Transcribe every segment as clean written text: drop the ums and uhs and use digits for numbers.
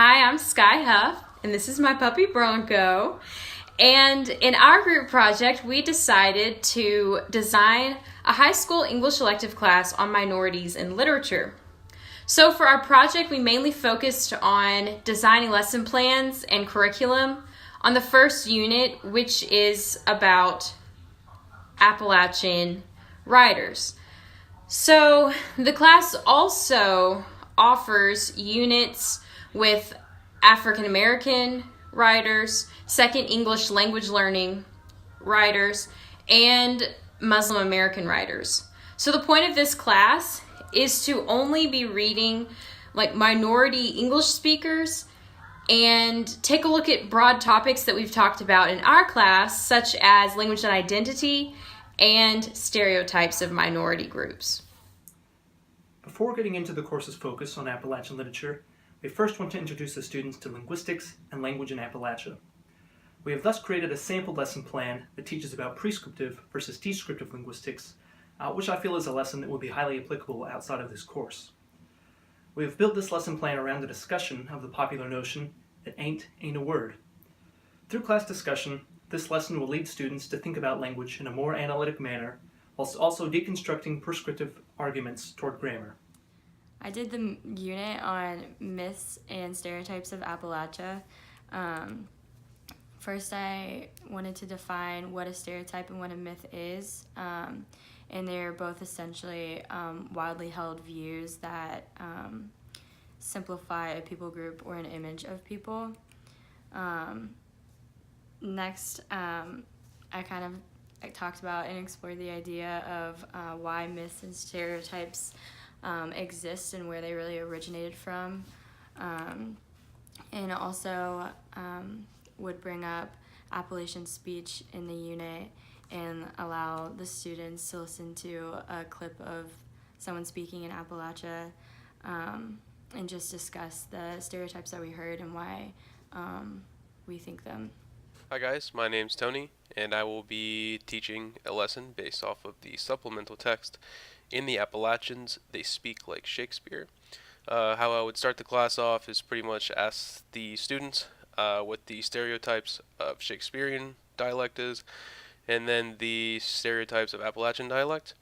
Hi, I'm Sky Huff, and this is my puppy Bronco. And in our group project, we decided to design a high school English elective class on minorities in literature. So for our project, we mainly focused on designing lesson plans and curriculum on the first unit, which is about Appalachian writers. So the class also offers units with African American writers, second English language learning writers, and Muslim American writers. So the point of this class is to only be reading like minority English speakers and take a look at broad topics that we've talked about in our class, such as language and identity and stereotypes of minority groups. Before getting into the course's focus on Appalachian literature, we first want to introduce the students to linguistics and language in Appalachia. We have thus created a sample lesson plan that teaches about prescriptive versus descriptive linguistics, which I feel is a lesson that will be highly applicable outside of this course. We have built this lesson plan around the discussion of the popular notion that ain't a word. Through class discussion, this lesson will lead students to think about language in a more analytic manner, whilst also deconstructing prescriptive arguments toward grammar. I did the unit on myths and stereotypes of Appalachia. First, I wanted to define what a stereotype and what a myth is, and they're both essentially widely held views that simplify a people group or an image of people. Next, I talked about and explored the idea of why myths and stereotypes exist and where they really originated from, and also would bring up Appalachian speech in the unit and allow the students to listen to a clip of someone speaking in Appalachia, and just discuss the stereotypes that we heard and why we think them. Hi guys, my name's Tony, and I will be teaching a lesson based off of the supplemental text In the Appalachians, They Speak Like Shakespeare. How I would start the class off is pretty much ask the students what the stereotypes of Shakespearean dialect is, and then the stereotypes of Appalachian dialect.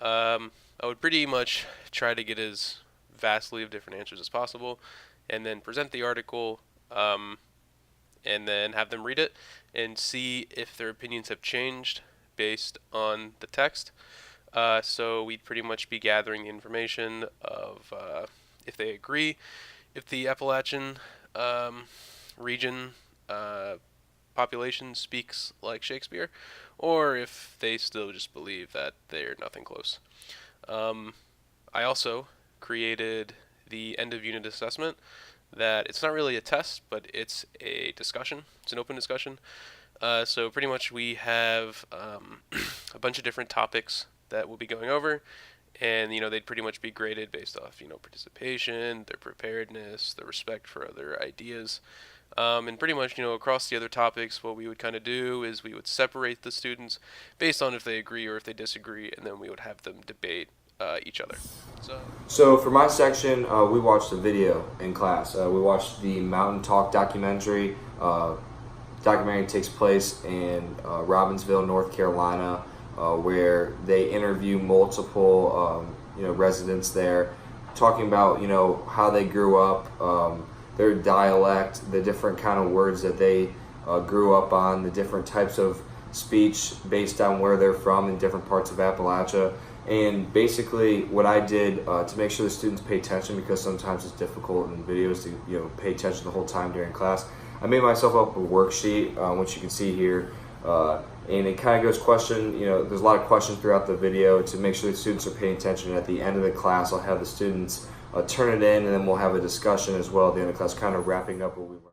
I would pretty much try to get as vastly of different answers as possible, and then present the article, and then have them read it and see if their opinions have changed based on the text. So we'd pretty much be gathering the information of if they agree, if the Appalachian region population speaks like Shakespeare, or if they still just believe that they're nothing close. I also created the end of unit assessment that it's not really a test, but it's a discussion. It's an open discussion. So pretty much we have a bunch of different topics that we'll be going over, and they'd pretty much be graded based off participation, their preparedness, their respect for other ideas, and pretty much across the other topics, what we would kind of do is we would separate the students based on if they agree or if they disagree, and then we would have them debate each other. So for my section, we watched a video in class. We watched the Mountain Talk documentary. Documentary takes place in Robbinsville, North Carolina, where they interview multiple residents there, talking about how they grew up, their dialect, the different kind of words that they grew up on, the different types of speech based on where they're from in different parts of Appalachia. And basically what I did to make sure the students pay attention, because sometimes it's difficult in videos to pay attention the whole time during class, I made myself up a worksheet, which you can see here, and it kind of goes there's a lot of questions throughout the video to make sure the students are paying attention. And at the end of the class, I'll have the students turn it in, and then we'll have a discussion as well at the end of the class, kind of wrapping up what we learned.